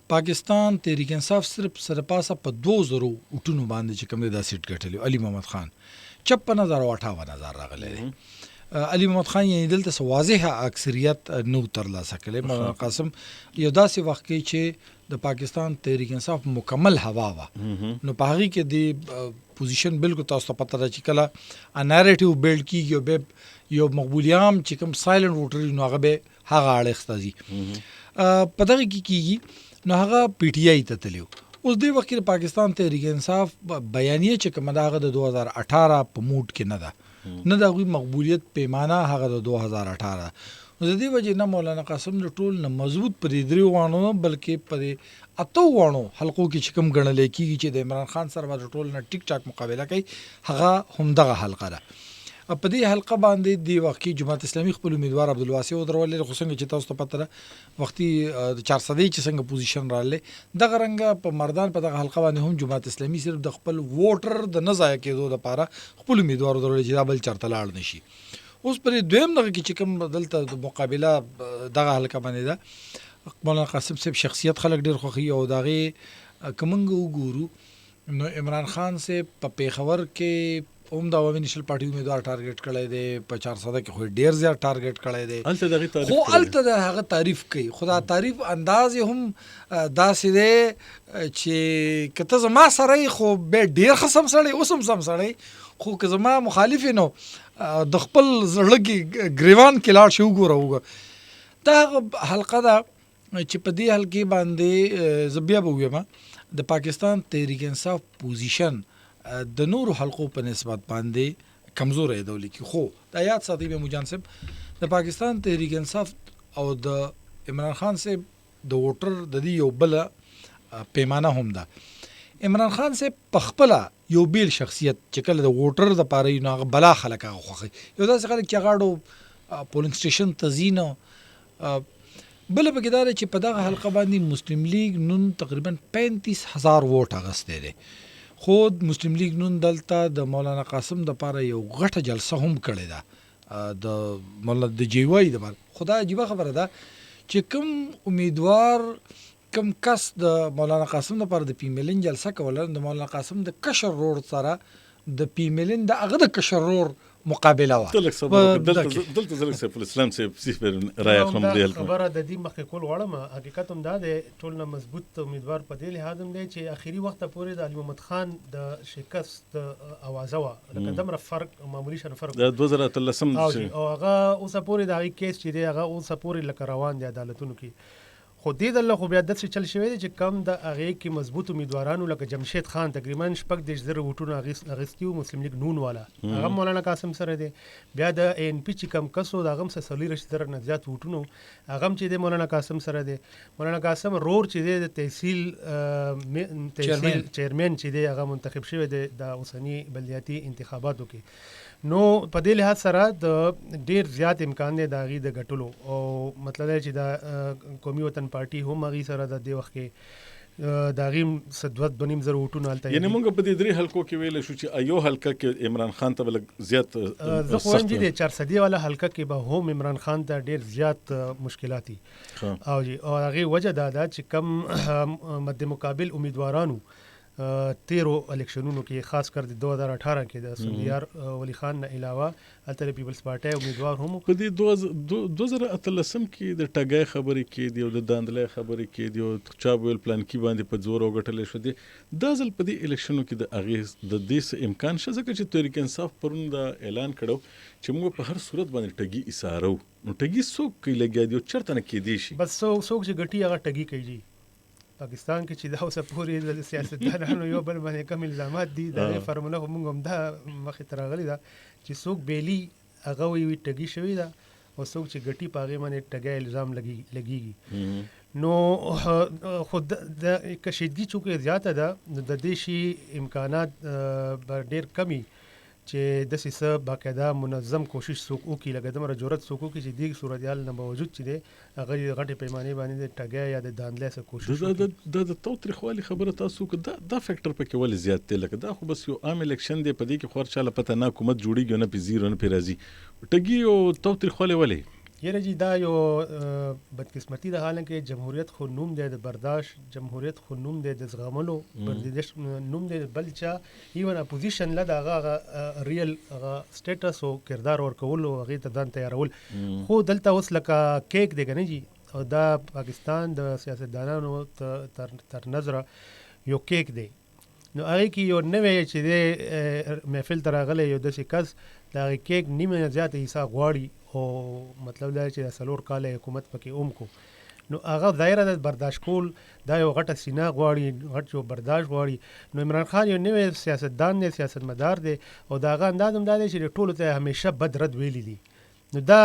پاکستان تحریک انصاف صرف سرپاسه په 2000 وټونو باندې چې کوم دا سیټ ګټلی علي محمد خان 56000 او 58000 راغلی علي محمد خان یې دلته واضحه اکثریت نو ترلاسه کړي مولانا قاسم یو داسې وخت کې چې د پاکستان تحریک انصاف مکمل هوا وا نو په هغه کې د پوزیشن بالکل تاسو ته پته راځي کله ا نریټیو بیلډ کیږي یو مقبولیام چې کوم سایلنت ووټر نو هغه به هغه اړه ختازي په دغه کې کیږي نو هغه پی ټی آی ته تلو اوس دی وخت پاکستان تحریک انصاف بیانیه چې کوم دغه د 2018 په موډ کې نه ده نه د غوی مقبولیت پیمانه هغه د 2018 نو د دې وجه نه مولانا قاسم د ټول نه مضبوط پرې درې وانو بلکې پرې اتو وانو حلقو کې چې کوم غنل کېږي چې د عمران خان سره د ټول نه ټیک ټاک مقابله کوي هغه هم دغه حلقه ده په دې حلقه باندې دی وخت کې جماعت اسلامي خپل امیدوار عبدالواسع درولې خو څنګه چې تاسو ته پته ده وختي د 400 چې څنګه پوزیشن رااله دغه رنګ په مردان په دغه حلقه باندې هم جماعت اسلامي صرف د خپل ووټر د نه ضایع کېدو لپاره خپل امیدوار درولې چې دا بل چرته لاړ نشي اوس پر دویم دغه کې چې کوم دلته د مقابله دغه حلقه باندې ده مولانا قاسم صاحب شخصیت خلک ډیر خوخي او دغه کومنګ وګورو نو عمران خان سے په پیښور کې د عوامي نشل پارټي امیدوار ټارګټ کړی دی په 400 کې خو ډیر زیات ټارګټ کړی دی الته دغه تعریف خو الته دغه تعریف کوي خدا تعریف انداز هم داسې دی چې کته زما سره خو به ډیر خصم سړی اوسم سم سړی خو که زما مخالف نو د خپل زړګي گریوان کې لاړ شو ګوره دا حلقه دا چې په دې حلقې باندې زبیا بویم د پاکستان تحریک انصاف پوزیشن د نورو حلقو په نسبت باندې کمزور دی دولت خو د یاد ساتي به مجان صاحب د پاکستان تحریک انصاف او د عمران خان صاحب د ووټر د دې یو بل پیمانه هم ده عمران خان صاحب په خپل یو بیل شخصیت چې کله د ووټر د پاره یو نه بلا خلک خوخي یو داسې خلک چې غاړو پولینګ سټیشن تزینو بل بګیدار چې په دغه حلقه باندې مسلم لیگ نن تقریبا 35000 ووټ اغسته دي خود مسلم لیگ نن دلته د مولانا قاسم د پاره یو غټه جلسه هم کړې ده د مولانا د جیوای د بار خدای عجیب خبره ده چې کوم امیدوار کوم کس د مولانا قاسم د پاره د پیملین جلسه کوله د مولانا قاسم د کشر رور سره د پیملین د هغه د کشر رور مقابله وا دلته زلک سیف الاسلام سیف رای خپل دی خبره د دې مخکې کول وړم حقیقت هم دا دی ټول نه مضبوط امیدوار په دې لحاظ هم دی چې اخیری وخت پورې د علي محمد خان د شکست اوازه وا لکه دمر فرق معمولی شان فرق د 2013 او هغه اوس پورې د کیس چې دی هغه اوس پورې لکه روان دی عدالتونو کې خو دې دله خو بیا داسې چل شوی دی چې کم د هغې کې مضبوط امیدوارانو لکه جمشید خان تقریبا 4,000 ووټونه اخیستي وو مسلم لیگ نون والا هغه مولانا قاسم سره دی بیا د اے ان پی چې کم کس و د هغه هم 40,000 نه زیات ووټونه هغه هم چې دی مولانا قاسم سره دی مولانا قاسم رور چې دی د تحصیل چیرمن چې دی هغه منتخب شوی دی د اوسني بلدیاتي انتخاباتو کې نو په دې لحاظ سره د ډیر زیات امکان دی د هغې د ګټلو او مطلب دی چې د قومي وطن پارټي هم هغې سره د دې وخت کې د هغې 2.5 ووټونه هلته یعنې موږ په دې 3 حلقو کې ویلی شو چې یو حلقه کې عمران خان ته لږ زیات زه خو وایم چې د 400 والا حلقه کې به هم عمران خان ته ډیر زیات مشکلات دي او هغې وجه دا ده چې کم مد مقابل امیدوارانو 13 الیکشنونو کې خاص کر د 2018 کې د اسفندیار ولی خان نه علاوه الته پیپلز پارټي امیدوار هم په دې 2013 کې د ټګای خبرې کې دی او د داندلې خبرې کې دی او چا ویل پلان کې باندې په زور وګټل شو دي دا ځل په دې الیکشنو کې د اغیز د دې امکان شته چې تحریک انصاف پرون دا اعلان کړو چې موږ په هر صورت باندې ټګي اسارو نو ټګي څوک کوي لګیا دی چرته نه کې دی شي بس څوک چې ګټي هغه ټګي کوي پاکستان کې چې دا اوسه پورې د سیاستدانانو یو بل باندې کوم الزامات دي دا فرمونه موږ هم دا مخې ته راغلي دا چې څوک بیلی هغه وي ټګي شوی دا او څوک چې ګټي پاغه باندې ټګي الزام لګيږي نو خود د کشیدګي چونکه زیاته ده د دې شي امکانات ډېر کمی چې د سیسه باقاعده منظم کوشش څوک وکړي لکه دمره جرأت څوک وکړي چې دې صورتحال نه باوجود چې دی هغه غټې پیمانې باندې د ټګۍ یا د داندلې سره کوشش وکړي د تاوتریخوالي خبره تاسو دا فیکټر پکې ولې زیات دی لکه دا خو بس یو عام الیکشن دی په دې کې خور چاله پته نه حکومت جوړیږي نه په زیرو نه په راځي ټګي او تاوتریخوالي ولې یره جی دا یو بدقسمتی ده حالانکه جمهوریت خو نوم دی د برداشت جمهوریت خو نوم دی د زغملو پردیش نوم دی بلچا ایون اپوزیشن لا دا ریل سټیټس او کردار ورکول او هغه ته ځان تیارول خو دلته اوس لکه کیک دی کنه جی او دا پاکستان د سیاستدانانو تر نظر یو کیک دی نو هغه کې یو نوې چې د محفل تراغله یو د کس دا کیک نیمه زیاته حساب غواړي او مطلب دا چې د سلور کال حکومت پکې کو نو هغه ظاهره د برداشت کول دا یو غټه سینه غواړي غټ یو برداشت غواړي نو عمران خان یو نوې سیاستدان دی سیاستمدار دی او دا هغه انداز هم دا دی چې ټولو ته همیشه بد رد ویلي دي نو دا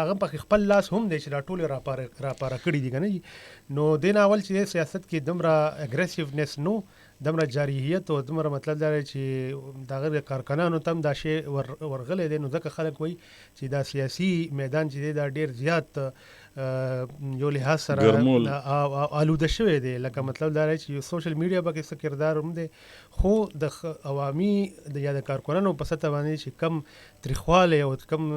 هغه په خپل لاس هم دی چې دا ټول راپاره کړي دي کنه نو دین اول چې سیاست کې دمره اګریسیونس نو دمره جارحیت او دمره مطلب دا چې دغه کارکنانو تم دا شی ورغلې دي نو ځکه خلک وایي چې دا سیاسي میدان چې دا ډیر زیات یو لحاظ سره آلوده شوی دی لکه مطلب دا چې سوشل میډیا به څه کردار هم دی خو د عوامي یا د کارکنانو په سطح باندې چې کم تریخواله او کم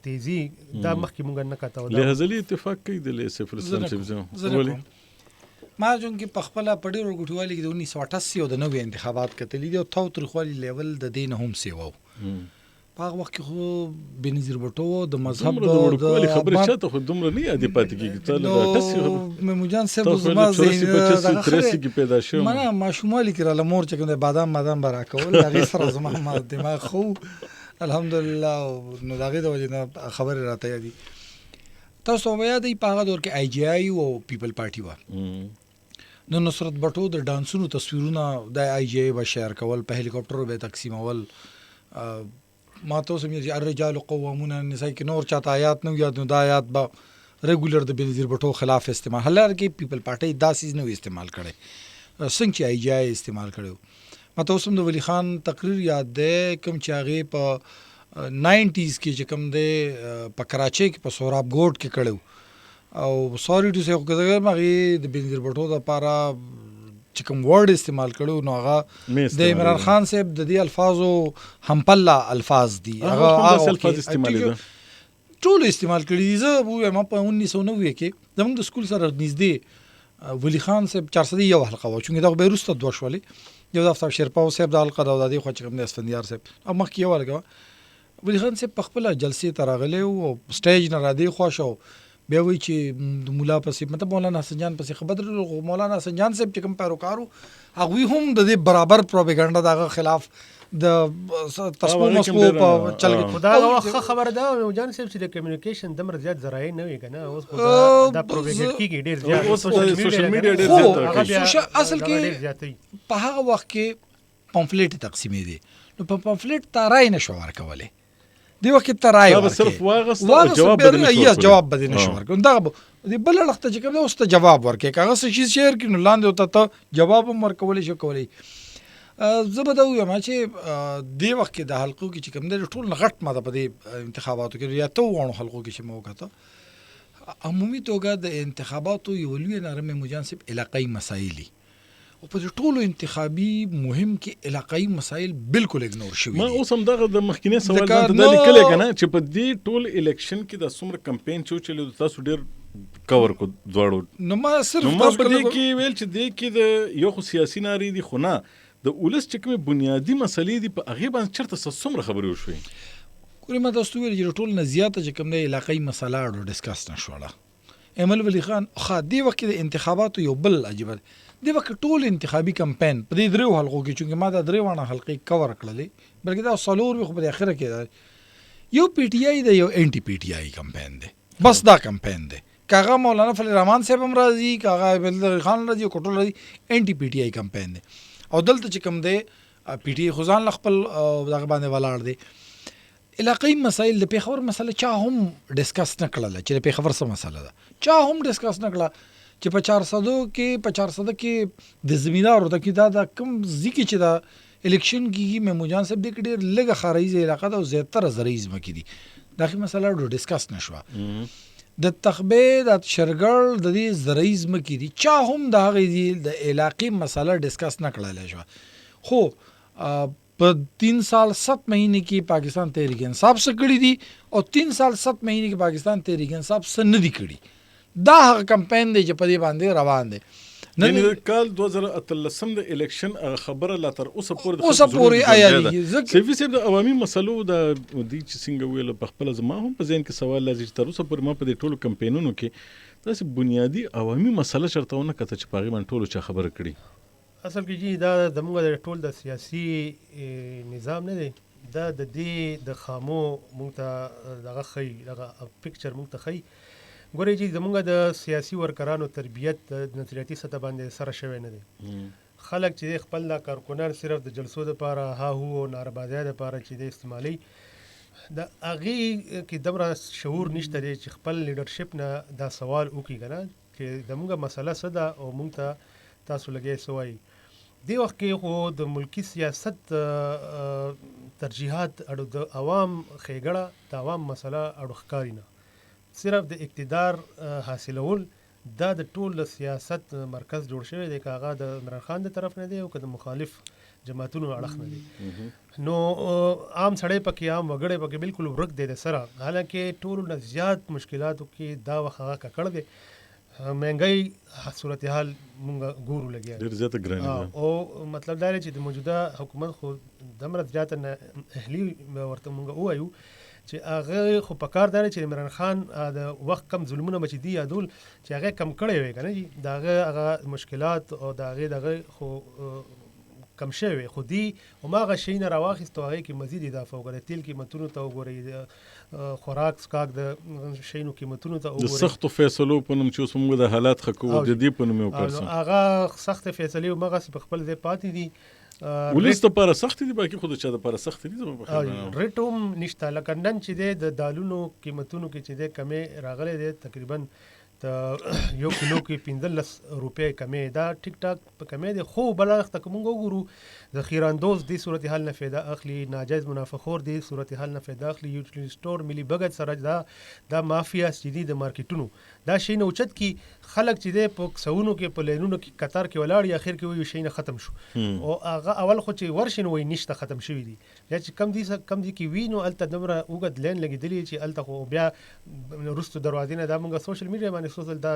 تیزی دا مخکې مونږ نه کاته لهزلی اتفاق کوي د سیف الاسلام صاحب ما جون کې پخپله په ډیرو غټوالي کې د 1988 او د 90 انتخابات کتلې دي او تاوتریخوالي لیول د دین هم سیوو په هغه وخت کې خو بنظیر بټو د مذهب د خبره چاته خو دومره نه یادې پاتې کیږي ته د مجان صاحب زما زین کې پیدا شو ما شمالي کې را لمور چې کوم بادام برا کول هغه سره زما دماغ خو الحمدلله نو دغه د وجه خبره راته یادي تاسو ویا دی په هغه دور کې آی جی آی او پیپل پارټي و نو نصرت بټو د ډانسونو تصویرونه د آی جی آی به شیر کول په هلیکاپټر به تقسیمول ما ته سم یې الرجال قوامون النساء کې نور چاته آیات نو یاد نو د آیات به ریګولر د بنظیر بټو خلاف استعمال هلر کې پیپل پارټي داسې نو استعمال کړي څنګه چې آی جی آی استعمال کړو ما ته سم د ولی خان تقریر یاد ده کوم چې هغه په 90s کې چې کوم ده په کراچۍ کې په سوراب ګوټ کې کړو او سوري ټو سه کوګه مغه د بنظیر بټو د پاره چې کوم ورډ استعمال کړو نو هغه د عمران خان صاحب د دې الفاظو همپلا الفاظ دي هغه الفاظ استعمال دي ټول استعمال کړي زه ما په 1990 کې زموږ د سکول سره نږدې ولی خان صاحب 400 یو حلقه و چې دا به روسته دوه شولې یو د افطار شیرپاو صاحب د حلقه د دې خو چې کوم د اسفندیار صاحب او مخ کې ولګه ولی خان صاحب په خپل جلسې تراغله او سټیج نه را دی خوشو بیا وی چې مولا پسې مطلب مولانا حسن جان پسې خبر مولانا حسن جان صاحب چې کوم پیروکارو هغه هم د دې برابر پروپاګاندا دغه خلاف د تصمیم مسمو په چل خدا هغه خبره ده جان صاحب چې د کمیونیکیشن دمر زیات ذرایع نه وي کنه اوس دا پروپاګاندا کیږي ډیر زیات سوشل میډیا ډیر زیات اصل کې په هغه وخت کې پامفلیټ تقسیمې دي نو په پامفلیټ تارای نشو ورکولې دی وخت ترای دا صرف واغسته جواب بدل شو جواب بدل نشو ورکو دا دی بل لخت چې کوم اوس ته جواب ورکې کاغه څه شیر کینو لاندې وته ته جواب ورکول شو کولی زبده یو ما چې دی وخت کې د حلقو کې چې کوم د ټول غټ ماده په دې انتخاباتو کې یا ته وونه حلقو کې چې موګه عمومي توګه د انتخاباتو یو لوی نرمه مجانسب علاقائی مسایلی او په ټولو انتخابي مهم کې علاقائی مسایل بالکل اګنور شوي ما اوس هم دغه د مخکینه سوال ته د لیکل کنه چې په دې ټول الیکشن کې د څومره کمپاین چلو تاسو ډیر کور کو دواړو نو ما صرف نو ما په دې کې ویل چې دې کې د یو خو سیاسي ناری دي خو نه د ولس چې کومې بنیادي مسلې دي په هغې باندې چېرته څومره خبرې وشوې؟ ګورې ما تاسو ته وویل چې ټول نه زیاته چې کوم دی علاقایي مسله اړو ډسکس نه شوله. ایمل ولی خان دې وخت کې د انتخاباتو یو بل عجیبه دې وخت ټول انتخابي کمپین په دې دریو حلقو کې چونکې ما دا درې واړه حلقې کور کړلې بلکې دا څلور وي خو په اخره کې یو پی ټی آی دی یو انټي پی ټی آی کمپین دی بس دا کمپین دی کاغه مولانا فضل الرحمن صاحب هم راځي کاغه عبدالله خان راځي او ټول راځي انټي پی ټی آی کمپین دی او دلته چې کوم دی پی ټی آی خو ځان خپل دغه باندې ولاړ دی. علاقائی مسایل د پیښور مسله چا هم ډسکس نه کړله چې د پیښور څه مسله ده چا هم ډسکس نه کړله چې په 400 کې د زمیندارو ته کې دا کوم ځکه چې دا الیکشن کېږي محمود جان صاحب دې کې ډېر لږه خاریزه علاقه ده او زیاتره زرعي ځمکې دي دغه مسله ډسکس نه شوه. د تخبې د شرګړ د دې زرعي ځمکې دي چا هم د هغې د علاقې مسله ډسکس نه کړلی شوه. خو په 3 سال 7 مہینے کې پاکستان تحریک انصاف څه کړي دي او 3 سال 7 مہینے کې پاکستان تحریک انصاف څه نه دي کړي دا هغه کمپین دی چې په دې باندې روان دی. یعنی کال 2013 د الیکشن خبره لا تر اوسه پورې آیا دي سیفي صاحب د عوامي مسلو د دې چې څنګه ویل په خپل زما هم په ذهن کې سوال لازم تر اوسه پورې ما په دې ټولو کمپینونو کې داسې بنیادی عوامي مسله چرته ونه کته چې پاغي باندې ټولو چا خبره کړي. اصل کې جی دا د موږ د ټول د سیاسي نظام نه دی دا د دې د خامو موږ ته دغه خی دغه پکچر موږ ته خی ګورې جی زموږ د سیاسي ورکرانو تربیت د نظریاتي سطح باندې سره شوی نه دی. خلک چې خپل د کارکنان صرف د جلسو لپاره ها هو او ناربازۍ لپاره چې د استعمالي د هغې کې دومره شعور نشته دی چې خپل لیډرشپ نه دا سوال وکړي که نه چې زموږ مسله څه ده او موږ ته تاسو لګی څه وایي. دې وخت کې خو د ملکی سیاست ترجیحات اړو د عوام ښېګړه د عوام مسله اړو ښکاري نه صرف د اقتدار حاصلول دا د ټول سیاست مرکز جوړ شوی دی که هغه د عمران خان د طرف نه دی او که د مخالف جماعتونو اړخ نه دی. نو عام سړی پکې عام وګړی پکې بالکل ورک دی د سره حالانکه ټولو نه زیات مشکلاتو کې دا وخت هغه ککړ دی مهنګۍ صورتحال مونږ ګورو لګیا ډېر زیاته ګرانه او مطلب دا دی چې د موجوده حکومت خو دومره زیاته اهلي ورته مونږ ووایو چې هغه خو په کار دی چې عمران خان د وخت کم ظلمونه مچې دي یادول چې هغه کم کړی وی که نه جي د هغه مشکلات او د هغې دغه خو کم شوی خو دی هماغه شی نه راواخیست او هغې کې مزید اضافه وکړئ تیل قیمتونو ته وګورئ خوراک څښاک د شیانو قیمتونو ته وګورئ د سختو فیصلو په نوم چې اوس موږ د حالات ښه کوو د دې په نوم یې وکړ هغه سختې فیصلې هماغسې په خپل ځای پاتې دي ولس دپاره سختې دي باقي خو د چا دپاره سختې دي زما په خیال ریټ هم نشته لکه نن چې دی د دالونو قیمتونو کې چې دی کمې راغلی دی تقریبا د یو کیلو کې 15 روپۍ کمې دا ټیک ټاک په کمې دی خو بل وخت که موږ وګورو ذخیره اندوز دې صورتحال نه فایده اخلي ناجایز منافعخور دې صورتحال نه فایده اخلي یوټیلیټي سټور ملي بګت سره دا مافیا چې دي د مارکیټونو دا شی نه اوچت کی خلک چې دی په سونو کې په لینونو کې قطار کې ولاړ اخر کې وایي شی نه ختم شو او هغه اول خو چې ورشي نو وایي نشته ختم شوي دي یا چې کم دي کې وي نو هلته دومره اوږد لین لګېدلي چې هلته خو بیا وروستو دروازې نه دا موږ سوشل میډیا باندې سوشل دا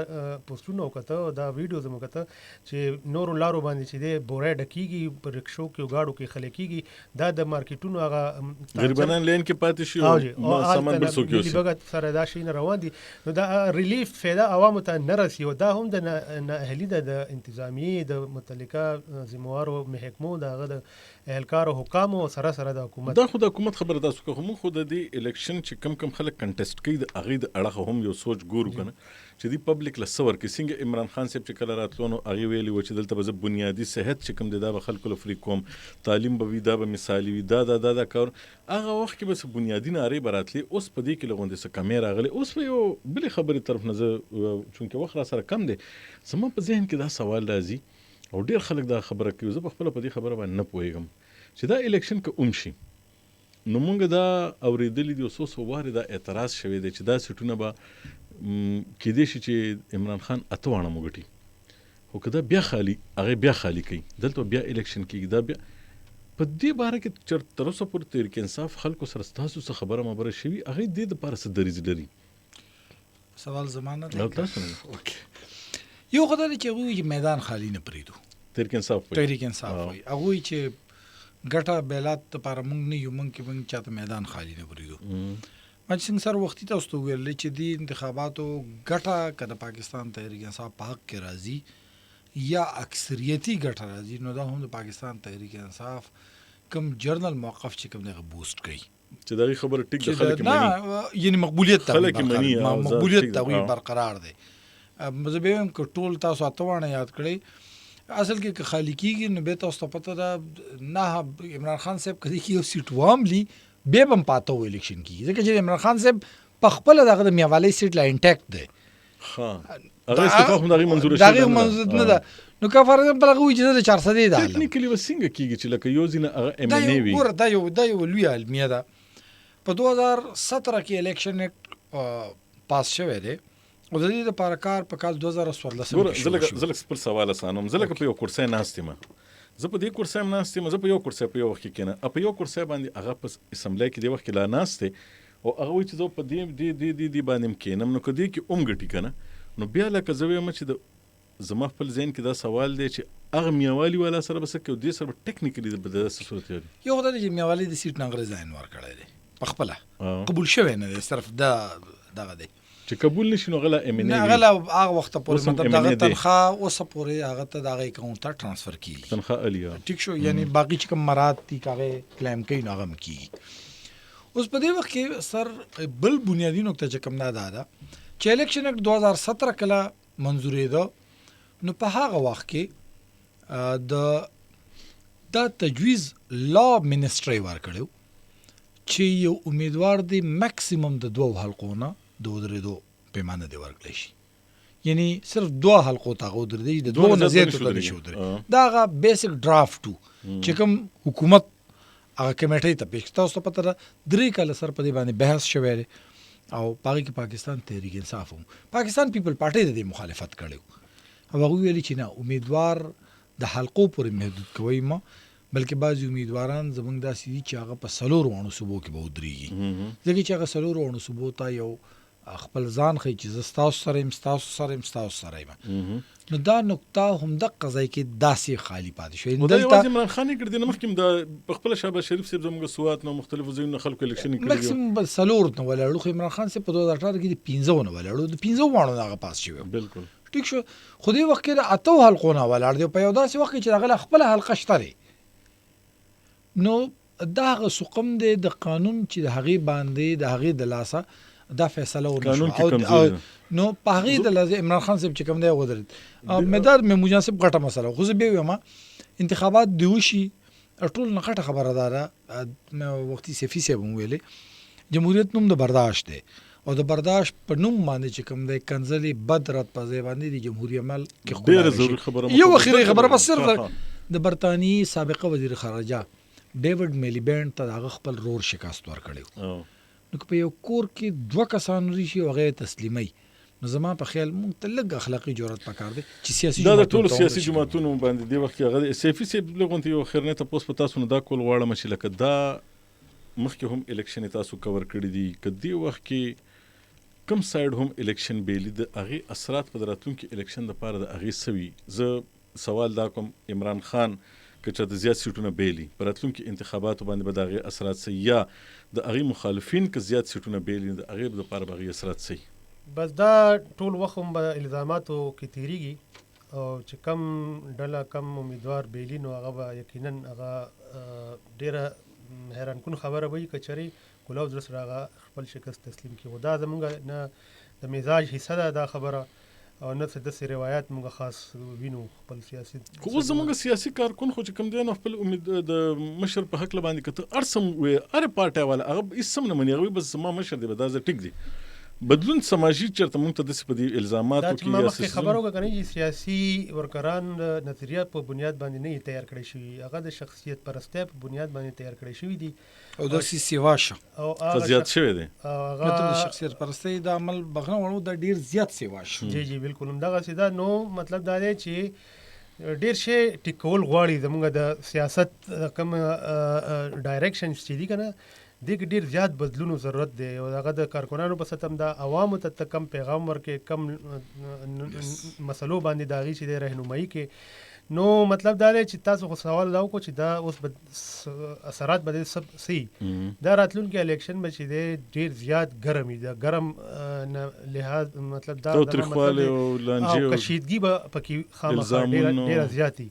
پوسټونه وکته دا ویډیوز مو کته چې نورو لارو باندې چې دی بورای ډکیږي په رکشو کې گاډو کې خلک کیږي دا د مارکیټونو هغه غریبانان لین کې پاتې شي او سامان بل څوک یوسي بغت سره دا شي نه روان دي نو دا ریلیف فایده عوامو ته نه رسي او دا هم د نااهلي د انتظامیې د متعلقه ذموارو محکمو د هغه د اهلکارو حکامو سره سره د حکومت دا خو د حکومت خبره تاسو کوم خو د دې الیکشن چې کم خلک کنټیسټ کوي د هغې د اړخه هم یو سوچ ګورو کنه چې دی پبلک له څه ورکړي څنګه عمران خان صاحب چې کله راتلو نو هغې ویلي وو چې دلته به زه بنیادي صحت چې کوم دی دا به خلکو له فري کوم تعلیم به وي دا به مثالي وي دا کار هغه وخت کې به څه بنیادي نارې به راتلې اوس په دې کې له غوندې څه کمې راغلې اوس به یو بلې خبرې طرف نه زه چونکې وخت را سره کم دی زما په ذهن کې دا سوال راځي او ډېر خلک دا خبره کوي زه پخپله په دې خبره باندې نه پوهېږم چې دا الیکشن که شي نو مونږ دا اورېدلي دي څو وارې دا اعتراض شوی دی چې دا سیټونه به کېدای شي چې عمران خان اته واړه وګټي خو که دا بیا خالي هغې بیا خالي کوي دلته بیا الیکشن کېږي دا بیا په دې باره کې تر اوسه پورې تحریک انصاف خلکو سره ستاسو څه خبره شوي هغې دې دپاره څه دریځ لري سوال زما نه دی یو خو دا دی چې هغوی چې میدان خالي نه پرېږدو تحریک انصاف وایي. تحریک انصاف وایي هغوی چې ګټه بیلات دپاره موږ نه یو موږ کې موږ چاته میدان خالی نه پرېږدو. ماجد سنګ سر وختي تاسو ته وویل چې دې انتخاباتو ګټه که د پاکستان تحریک انصاف په حق کې راځي یا اکثریتي ګټه راځي نو دا هم د پاکستان تحریک انصاف کم جرنل موقف چې کوم دغه بوسټ کوي چې دغه خبره ټیک د خلک مني یعنی مقبولیت ته خلک مني مقبولیت ته برقرار دی. زه به هم که ټول تاسو اتوانه یاد کړئ اصل کې که خالی کېږي نو به تاسو ته پته ده نه عمران خان صاحب کدی کې یو سیټ واملی بیا به هم پاته و الیکشن کېږي ځکه چې عمران خان صاحب په خپله دغه د میاوالی سیټ لا انټیکټ دی. هغه استعفا هم دغه منظور شوی دغه منظور نه ده. نو که فار ایگزامپل هغه وایي چې زه د 400 د عالم ټیکنیکلی به څنګه کېږي چې لکه یو ځینې هغه ایم ان ای وي. ګوره دا یو لویه المیه ده. په 2017 کې الیکشن اکټ پاس شوی دی او د دې لپاره کار په کال 2014 ګوره زه لږ خپل سوال اسانوم. زه لکه په یو کرسۍ ناست یم، زه په دې کرسۍ هم ناست یم، زه په یو کرسۍ په یو وخت کې کېنه په یو کرسۍ باندې هغه په اسمبلی کې دې وخت کې لا ناست دی او هغه وایي چې زه په دې باندې هم کېنم نو که دې کې هم ګټي که نه نو بیا لکه زه وایم چې زما خپل ذهن کې دا سوال دی چې هغه میاوالي والا سره به څه کوي او دې سره به ټیکنیکلي به داسې صورت یاري. یو خو دا دی چې میاوالي د سیټ نه انګریزان ورکړی دی په خپله قبول شوی نه دی صرف دغه دی چې قبول نشي نو غلا ایم ان ای غلا هغه وخت پورې مطلب دغه تنخواه اوس پورې هغه ته دغه اکاونټ ته ټرانسفر کیږي تنخواه الیا ټیک شو یعنی باقی چې کوم مراد دي هغه کلیم کوي نو هغه کیږي. اوس په دې وخت کې سر بل بنیادی نقطه چې کوم نه ده چې الیکشن اکټ 2017 کله منظورې ده نو په هغه وخت کې دا تجویز لا منسټری ورکړو چې یو امیدوار دی میکسیمم د 2 حلقو نه د ودرېدو پیمانه دی ورکړی شي. یعنی صرف 2 حلقو ته ودرېدی د 2 نه زیات ته شي ودرې دا هغه بیسیک ډرافټ چې کوم حکومت هغه کمیټې ته پیښ تاسو ته پته ده 3 کال سر په دې باندې بحث شوی دی او پاکي کې پاکستان تحریک انصاف هم پاکستان پیپل پارټي د مخالفت کړو او هغه ویلي چې نه امیدوار د حلقو پورې محدود کوي ما بلکې بعضی امیدواران زمونږ داسې دي چې هغه په 4 وانو صوبو کې به ودرېږي ځکه چې هغه 4 وانو صوبو ته یو خپل ځان خي چې زه ستاسو سره یم نو دا نقطه هم د قضای کې داسې خالی پاتې شوی. دا یوازې عمران خان یې کړی دی مخکې د خپل شهباز شریف صاحب زموږ سوات نو مختلفو ځایونو خلکو الیکشن کړی دی مکسیمم 4 نه ولاړو خو عمران خان صاحب په 2018 کې د 15 نه ولاړو د 15 وانو هغه پاس شوی بالکل ټیک شو. خو دې وخت کې د 8 حلقو نه ولاړ دی په یو داسې وخت چې هغه خپل حلقه شته نو دا سقم دی د قانون چې د هغې باندې د هغې د لاسه دا فیصله ورنشو نو په هغې د لاسه عمران خان صاحب چې کوم دی ودرېد مدار مې مناسب غټه مسله خو زه بیا وایم انتخابات دی وشي ټول نه غټه خبره ده مې وختي سیفي صاحب هم ویلې جمهوریت نوم د برداشت دی او د برداشت په نوم باندې چې کوم دی کنځلې بد رد په ځای باندې د جمهوریت عمل کې ډېره ضروري خبره یو اخري خبره بس صرف د برطانیې سابقه وزیر خارجه ډیوډ میلیبینډ ته هغه خپل رور شکست ورکړی نو که په یو کور کې 2 کسان راشي او هغه تسلیمي نو زما په خیال مونږ ته لږ اخلاقي جرأت پکار دی چې سیاسي دا د ټول سیاسي جماعتونو باندې دی وخت کې هغه سیفي سیب لغونته یو خیرنه تاسو په تاسو نه دا کول غواړم چې لکه دا مخکې هم الیکشن تاسو کور کړی دی کدی وخت کې کم سایډ هم الیکشن بیلی د هغه اثرات په راتلونکي الیکشن لپاره د هغه سوي زه سوال دا کوم عمران خان که چې د زیات سیټونه بیلی پر راتلونکي انتخاباتو باندې به د هغې اثرات سي یا د هغې مخالفین که زیات سیټونه بیلی د هغې دپاره به هغې اثرات سي بس دا ټول وخت هم به الزاماتو کې تیریږي او چې کم ډله کم امیدوار بیلی نو هغه به یقینا هغه ډېره حیران کن خبره وي که چېرې ګلاب زړه سره هغه خپل شکست تسلیم کړي خو دا زموږ نه د مزاج حصه ده دا خبره او نه څه داسې روایت موږ خاص وینو خپل سیاسي خو اوس زموږ سیاسي کارکون خو چې کوم دی نو خپل امید د مشر په هکله باندې کته ارسم وې هرې پارټۍ والا هغه هېڅ هم نه مني هغه بس زما مشر دی به دا زه ټیک دی بدلون سماجي چېرته موږ ته داسې په دې الزاماتو کې دا چې خبره وکړه کنه چې سیاسي ورکران نظریات په بنیاد باندې نه تیار کړی شوي هغه د شخصیت پرستی په بنیاد باندې تیار کړی شوي دي او داسې سیوا شه او زیات شوی دی هغه د شخصیت پرستی د عمل بغنه وړو د ډیر زیات سیوا شه جی بالکل همدغسې ده نو مطلب دا دی چې ډیر شی ټیکول غواړي زموږ د سیاست کوم ډایرکشن چې دي که نه دې کې ډېر زیات بدلونو ضرورت دی او هغه د کارکنانو په سطح هم دا عوامو ته کم پیغام ورکړي کم مسلو باندې د هغې چې دی رهنمایي کې نو مطلب دا دی چې تاسو خو سوال دا وکړو چې دا اوس اثرات به سب سي دا راتلونکي الیکشن به چې دی ډیر زیات ګرم وي د ګرم لحاظ مطلب دا تاوتریخوالی او لانجې او کشیدګي به پکې خامخا ډیره زیاتې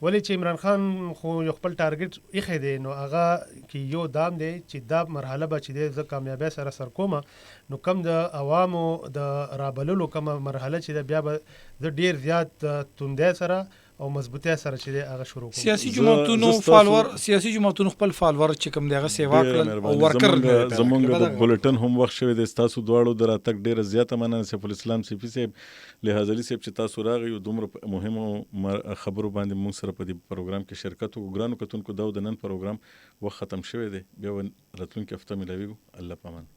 ولې چې عمران خان خو یو خپل ټارګټ ایښی دی نو هغه کې یو دام دی چې دا مرحله به چې دی زه کامیابۍ سره سر کومه نو کم د عوامو د رابللو کومه مرحله چې دی بیا به زه ډیر زیات توندۍ سره او مضبوطی سره چې هغه شروع کوم سیاسي جماعتونو خپل فالوور چې کوم دغه سیوا کړل او ورکر زمونږ د بولټن هم وخت شوی د تاسو دواړو د راتګ ډیره زیاته مننه سیف الاسلام صفی صاحب لحاظ علي صاحب چې تاسو راغی او دومره مهمو خبرو باندې موږ سره په دې پروګرام کې شرکت وکړو ګرانو کتونکو دا د نن پروګرام وخت ختم شوی دی بیا راتلونکي هفته ملاویږو الله پامان